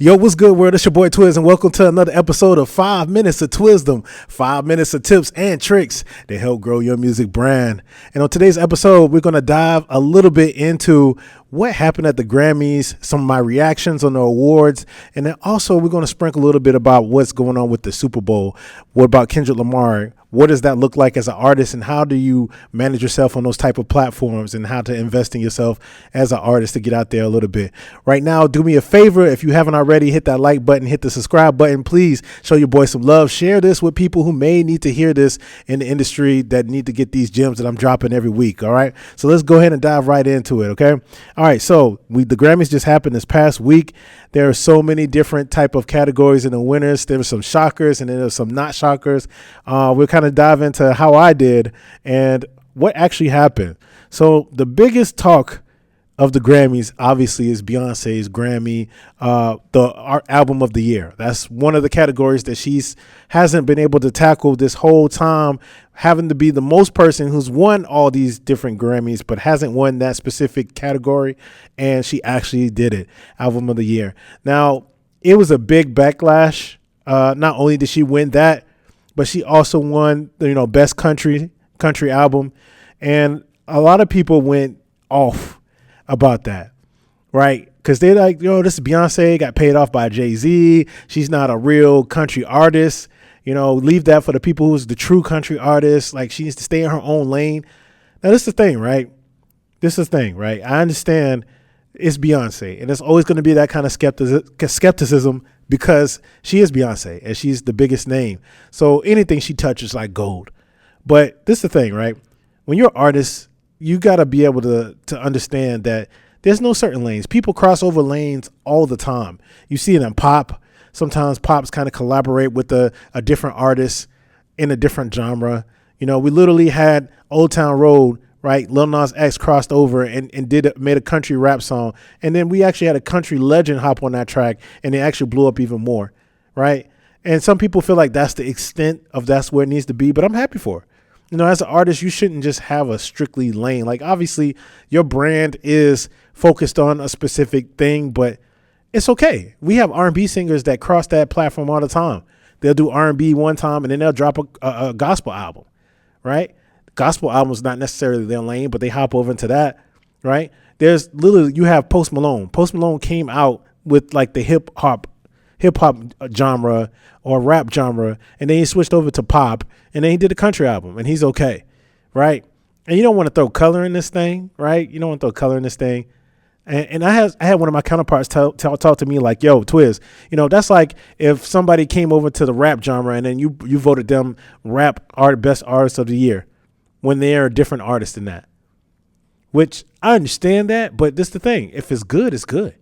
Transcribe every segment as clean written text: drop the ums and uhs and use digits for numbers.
Yo, what's good, world? It's your boy Twiz, and welcome to another episode of 5 Minutes of TWiZDOM. 5 minutes of tips and tricks to help grow your music brand. And on today's episode, we're going to dive a little bit into what happened at the Grammys, some of my reactions on the awards, and then also we're going to sprinkle a little bit about what's going on with the Super Bowl. What about Kendrick Lamar? What does that look like as an artist, and how do you manage yourself on those type of platforms, and how to invest in yourself as an artist to get out there a little bit. Right now, do me a favor. If you haven't already, hit that like button, hit the subscribe button. Please show your boy some love. Share this with people who may need to hear this in the industry, that need to get these gems that I'm dropping every week. All right. So let's go ahead and dive right into it. Okay. All right. So the Grammys just happened this past week. There are so many different type of categories in the winners. There were some shockers and then there were some not shockers. We'll kind of dive into how I did and what actually happened. So the biggest talk of the Grammys obviously is Beyonce's Grammy, the art album of the year. That's one of the categories that hasn't been able to tackle this whole time, having to be the most person who's won all these different Grammys, but hasn't won that specific category. And she actually did it, album of the year. Now, it was a big backlash. Not only did she win that, but she also won, best country album. And a lot of people went off about that, right? Because they're like, this is Beyonce, got paid off by Jay-Z. She's not a real country artist. Leave that for the people who's the true country artist. Like, she needs to stay in her own lane. Now, this is the thing, right? I understand it's Beyonce, and there's always going to be that kind of skepticism because she is Beyonce and she's the biggest name. So anything she touches like gold. But this is the thing, right? When you're an artist, you got to be able to understand that there's no certain lanes. People cross over lanes all the time. You see it in pop. Sometimes pops kind of collaborate with a different artist in a different genre. We literally had Old Town Road, right? Lil Nas X crossed over and made a country rap song. And then we actually had a country legend hop on that track, and it actually blew up even more, right? And some people feel like that's the extent of that's where it needs to be, but I'm happy for her. As an artist, you shouldn't just have a strictly lane. Like, obviously, your brand is focused on a specific thing, but it's okay. We have R&B singers that cross that platform all the time. They'll do R&B one time, and then they'll drop a gospel album, right? Gospel album is not necessarily their lane, but they hop over into that, right? There's literally, you have Post Malone. Post Malone came out with like the hip hop genre or rap genre, and then he switched over to pop, and then he did a country album, and he's okay, right? And you don't want to throw color in this thing, right? You don't want to throw color in this thing. And I had one of my counterparts talk to me like, yo, Twiz, that's like if somebody came over to the rap genre and then you voted them best artist of the year when they're a different artist than that. Which I understand that, but this is the thing. If it's good, it's good.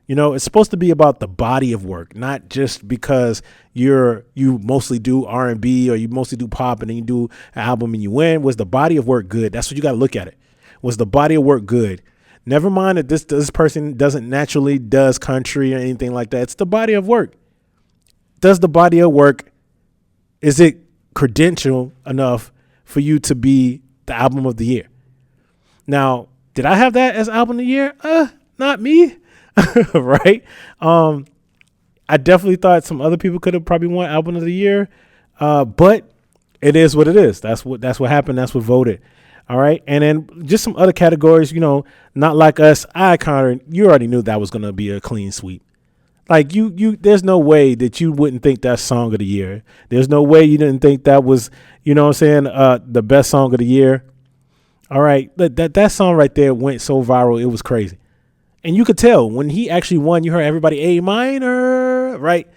It's supposed to be about the body of work, not just because you mostly do R&B or you mostly do pop and then you do an album and you win. Was the body of work good? That's what you got to look at it. Was the body of work good? Never mind that this person doesn't naturally does country or anything like that. It's the body of work. Does the body of work, is it credential enough for you to be the album of the year? Now, did I have that as album of the year? Not me. Right. I definitely thought some other people could have probably won album of the year. But it is what it is. That's what happened. That's what voted. All right. And then just some other categories, Not Like Us. You already knew that was going to be a clean sweep. Like there's no way that you wouldn't think that's song of the year. There's no way you didn't think that was, the best song of the year. All right. That song right there went so viral. It was crazy. And you could tell when he actually won, you heard everybody A minor, right?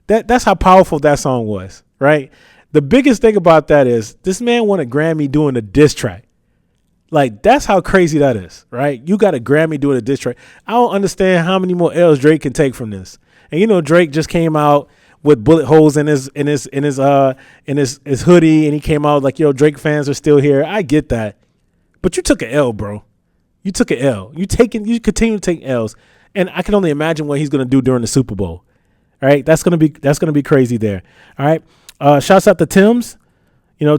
That's how powerful that song was, right? The biggest thing about that is this man won a Grammy doing a diss track. Like, that's how crazy that is, right? You got a Grammy doing a diss track. I don't understand how many more L's Drake can take from this. And Drake just came out with bullet holes in his hoodie, and he came out like, yo, Drake fans are still here. I get that. But you took an L, bro. You took an L. You continue to take L's, and I can only imagine what he's gonna do during the Super Bowl. All right, that's gonna be crazy there. All right, shouts out to Tim's.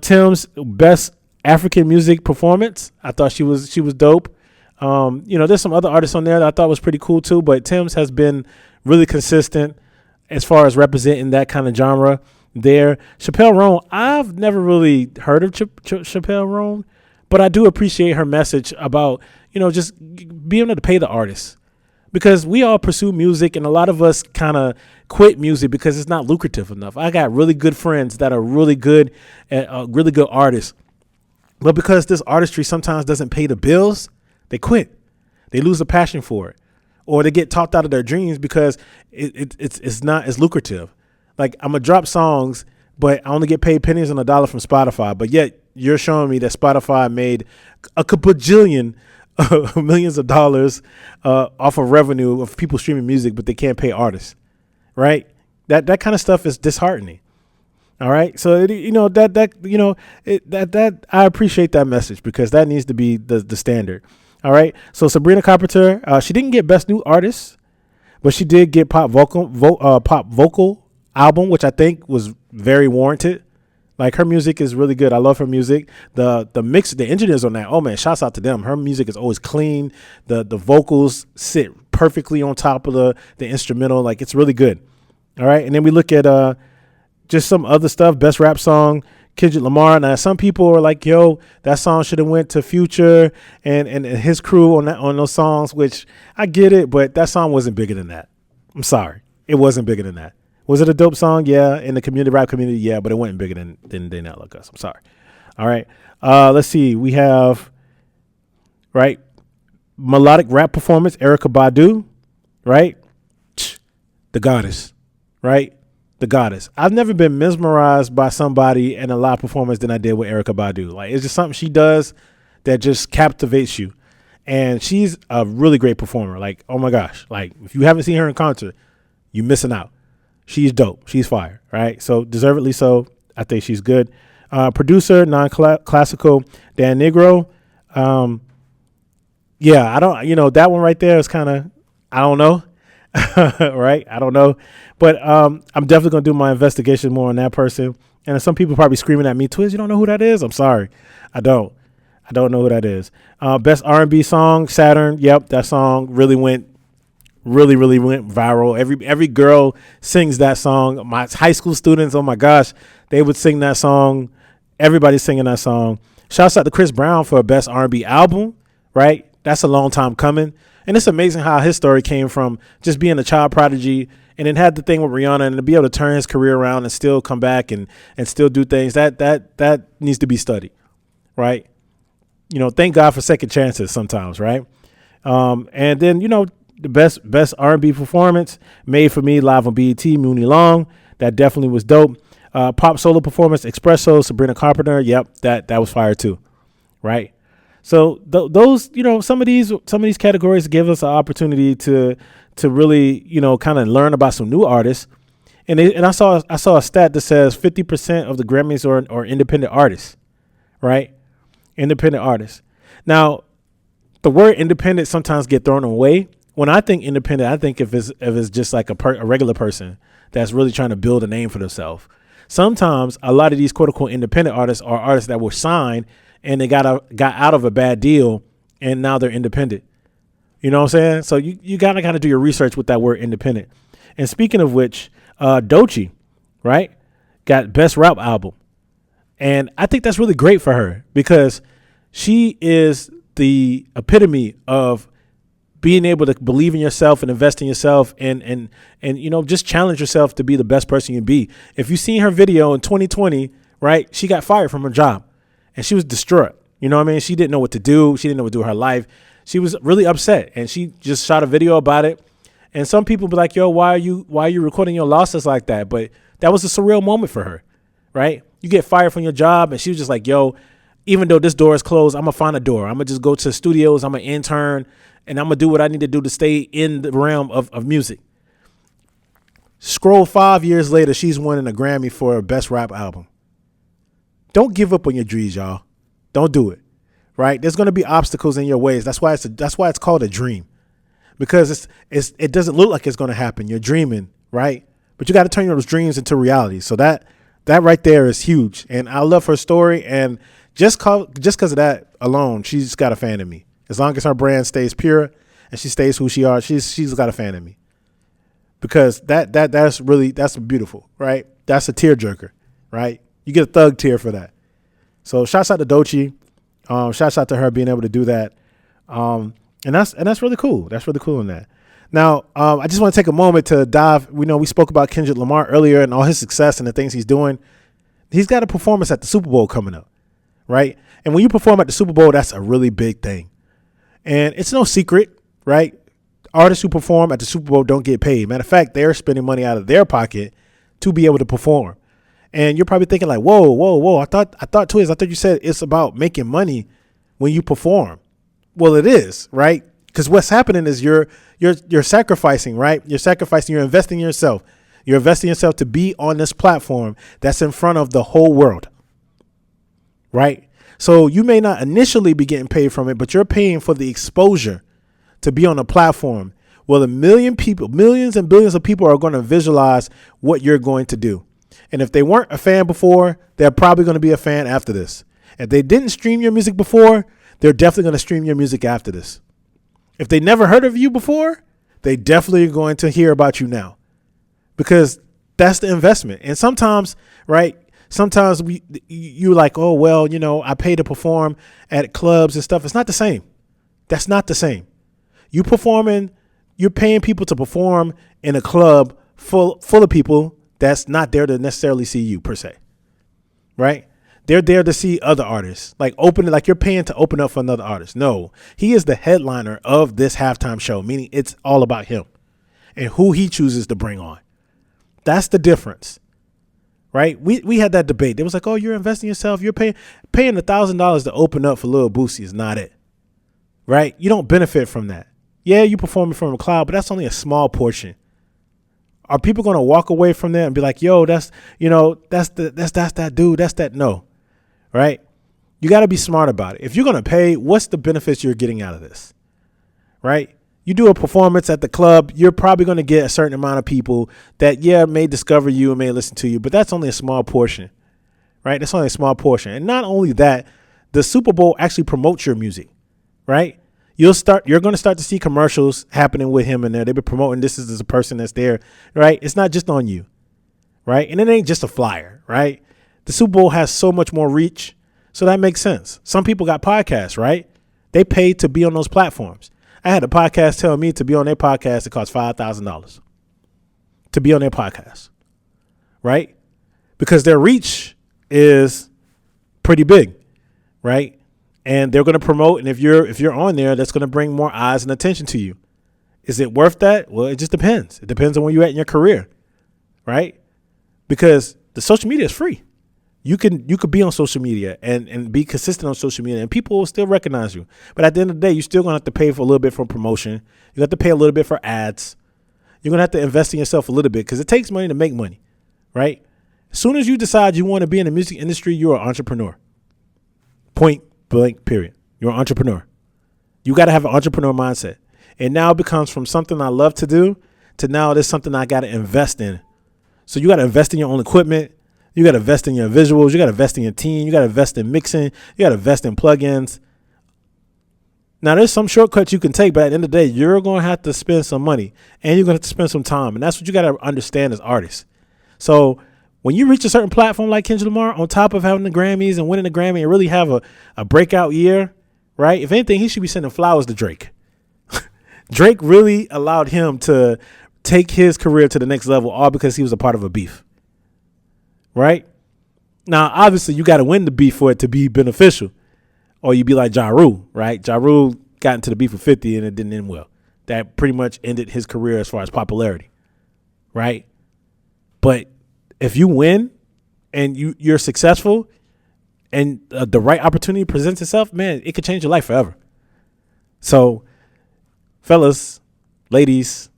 Tim's best African music performance. I thought she was dope. There's some other artists on there that I thought was pretty cool too, but Tim's has been really consistent as far as representing that kind of genre there. Chappelle Roan, I've never really heard of Chappelle Roan, but I do appreciate her message about, just being able to pay the artists, because we all pursue music and a lot of us kind of quit music because it's not lucrative enough. I got really good friends that are really good artists, but because this artistry sometimes doesn't pay the bills, they quit. They lose a passion for it, or they get talked out of their dreams because it's not as lucrative. Like, I'm gonna drop songs, but I only get paid pennies on the dollar from Spotify. But yet you're showing me that Spotify made a bajillion millions of dollars off of revenue of people streaming music, but they can't pay artists, right? That kind of stuff is disheartening. All right, so that I appreciate that message, because that needs to be the standard. All right, so Sabrina Carpenter, she didn't get Best New Artist, but she did get pop vocal album, which I think was very warranted. Like, her music is really good. I love her music. The mix, the engineers on that, oh man, shouts out to them. Her music is always clean. The vocals sit perfectly on top of the instrumental. Like, it's really good. All right, and then we look at just some other stuff. Best rap song, Kendrick Lamar. Now, some people are like, yo, that song should have went to Future and his crew on those songs, which I get it, but that song wasn't bigger than that. I'm sorry, it wasn't bigger than that. Was it a dope song? Yeah. In the rap community, yeah, but it wasn't bigger than They Not Like Us. I'm sorry. All right. Let's see. We have, right, melodic rap performance, Erykah Badu, right? The goddess, right? The goddess. I've never been mesmerized by somebody in a live performance than I did with Erykah Badu. Like, it's just something she does that just captivates you. And she's a really great performer. Like, oh my gosh. Like, if you haven't seen her in concert, you're missing out. She's dope. She's fire, right? So deservedly so. I think she's good. Producer, non-classical, Dan Negro. Yeah, I don't, that one right there is kind of, I don't know. Right? I don't know. But I'm definitely going to do my investigation more on that person. And some people probably screaming at me, Twiz, you don't know who that is? I'm sorry. I don't know who that is. Best R&B song, Saturn. Yep, that song really went viral. Every girl sings that song. My high school students, oh my gosh, they would sing that song. Everybody's singing that song. Shouts out to Chris Brown for best R&B album, right? That's a long time coming. And it's amazing how his story came from just being a child prodigy and then had the thing with Rihanna, and to be able to turn his career around and still come back and still do things that needs to be studied, right? Thank God for second chances sometimes, right? And then, the best R&B performance made for me live on BET, Mooney Long. That definitely was dope. Pop solo performance, Espresso, Sabrina Carpenter. Yep, that was fire too, right? So those, some of these categories give us an opportunity to really, kind of learn about some new artists. And I saw a stat that says 50% of the Grammys are independent artists, right? Independent artists. Now, the word independent sometimes get thrown away. When I think independent, I think if it's just like a regular person that's really trying to build a name for themselves. Sometimes a lot of these quote unquote independent artists are artists that were signed and they got out of a bad deal and now they're independent. You know what I'm saying? So you gotta do your research with that word independent. And speaking of which, Doechii, right, got best rap album. And I think that's really great for her because she is the epitome of being able to believe in yourself and invest in yourself and just challenge yourself to be the best person you can be. If you seen her video in 2020, right, she got fired from her job and she was distraught. You know what I mean? She didn't know what to do. She didn't know what to do with her life. She was really upset and she just shot a video about it. And some people be like, yo, why are you recording your losses like that? But that was a surreal moment for her, right? You get fired from your job and she was just like, yo, even though this door is closed, I'm going to find a door. I'm going to just go to the studios. I'm going to intern and I'm going to do what I need to do to stay in the realm of music. Scroll 5 years later, she's winning a Grammy for her best rap album. Don't give up on your dreams, y'all. Don't do it, right? There's going to be obstacles in your ways. That's why it's called a dream, because it doesn't look like it's going to happen. You're dreaming, right? But you got to turn those dreams into reality. So that right there is huge. And I love her story. And just because of that alone, she's got a fan in me. As long as her brand stays pure and she stays who she are, she's got a fan in me. because that's beautiful, right? That's a tearjerker, right? You get a thug tear for that. So shouts out to Doechii. Shouts out to her being able to do that. And that's really cool. That's really cool in that. Now, I just want to take a moment to dive. We spoke about Kendrick Lamar earlier and all his success and the things he's doing. He's got a performance at the Super Bowl coming up, right? And when you perform at the Super Bowl, that's a really big thing. And it's no secret, right? Artists who perform at the Super Bowl don't get paid. Matter of fact, they're spending money out of their pocket to be able to perform. And you're probably thinking like, whoa. I thought you said it's about making money when you perform. Well, it is, right? Because what's happening is you're sacrificing, right? You're investing in yourself. You're investing in yourself to be on this platform that's in front of the whole world, right? So you may not initially be getting paid from it, but you're paying for the exposure to be on a platform where millions and billions of people are going to visualize what you're going to do. And if they weren't a fan before, they're probably going to be a fan after this. If they didn't stream your music before, they're definitely going to stream your music after this. If they never heard of you before, they definitely are going to hear about you now, because that's the investment. And sometimes, right, you're like, oh, well, I pay to perform at clubs and stuff. It's not the same. That's not the same. You're paying people to perform in a club full of people that's not there to necessarily see you per se, right? They're there to see other artists, like you're paying to open up for another artist. No, he is the headliner of this halftime show, meaning it's all about him and who he chooses to bring on. That's the difference, right? We had that debate. It was like, oh, you're investing in yourself. You're paying $1,000 to open up for Lil Boosie is not it, right? You don't benefit from that. Yeah, you performing from a cloud, but that's only a small portion. Are people going to walk away from that and be like, yo, that's that dude, that's that? No, right? You got to be smart about it. If you're going to pay, what's the benefits you're getting out of this, right? You do a performance at the club, you're probably going to get a certain amount of people that, may discover you and may listen to you, but that's only a small portion, right? That's only a small portion. And not only that, the Super Bowl actually promotes your music, right? You're going to start to see commercials happening with him in there. They've been promoting this is a person that's there, right? It's not just on you, right? And it ain't just a flyer, right? The Super Bowl has so much more reach, so that makes sense. Some people got podcasts, right? They paid to be on those platforms. I had a podcast tell me to be on their podcast, it costs $5,000 to be on their podcast, right? Because their reach is pretty big, right? And they're going to promote. And if you're on there, that's going to bring more eyes and attention to you. Is it worth that? Well, it just depends. It depends on where you're at in your career, right? Because the social media is free. You could be on social media and be consistent on social media, and people will still recognize you. But at the end of the day, you're still going to have to pay for a little bit for promotion. You have to pay a little bit for ads. You're going to have to invest in yourself a little bit because it takes money to make money, right? As soon as you decide you want to be in the music industry, you're an entrepreneur. Point blank, period. You're an entrepreneur. You got to have an entrepreneur mindset. And now it becomes from something I love to do to now there's something I got to invest in. So you got to invest in your own equipment. You got to invest in your visuals. You got to invest in your team. You got to invest in mixing. You got to invest in plugins. Now, there's some shortcuts you can take, but at the end of the day, you're going to have to spend some money and you're going to have to spend some time. And that's what you got to understand as artists. So when you reach a certain platform like Kendrick Lamar, on top of having the Grammys and winning the Grammy and really have a breakout year, right? If anything, he should be sending flowers to Drake. Drake really allowed him to take his career to the next level, all because he was a part of a beef, right? Now, obviously, you got to win the beef for it to be beneficial, or you be like Ja Rule, right? Ja Rule got into the beef with 50 and it didn't end well. That pretty much ended his career as far as popularity, right? But if you win and you're successful and the right opportunity presents itself, man, it could change your life forever. So, fellas, ladies,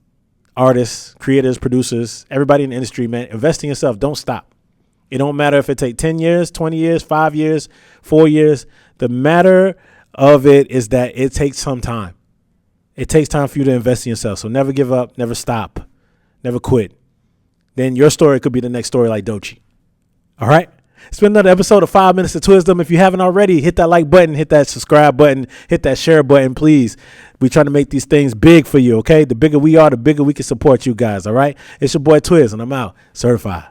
artists, creators, producers, everybody in the industry, man, invest in yourself. Don't stop. It don't matter if it take 10 years, 20 years, 5 years, 4 years. The matter of it is that it takes some time. It takes time for you to invest in yourself. So never give up, never stop, never quit. Then your story could be the next story like Doechii. All right. It's been another episode of 5 Minutes of TWiZDOM. If you haven't already, hit that like button, hit that subscribe button, hit that share button, please. We're trying to make these things big for you, okay? The bigger we are, the bigger we can support you guys, all right? It's your boy Twiz, and I'm out. Certified.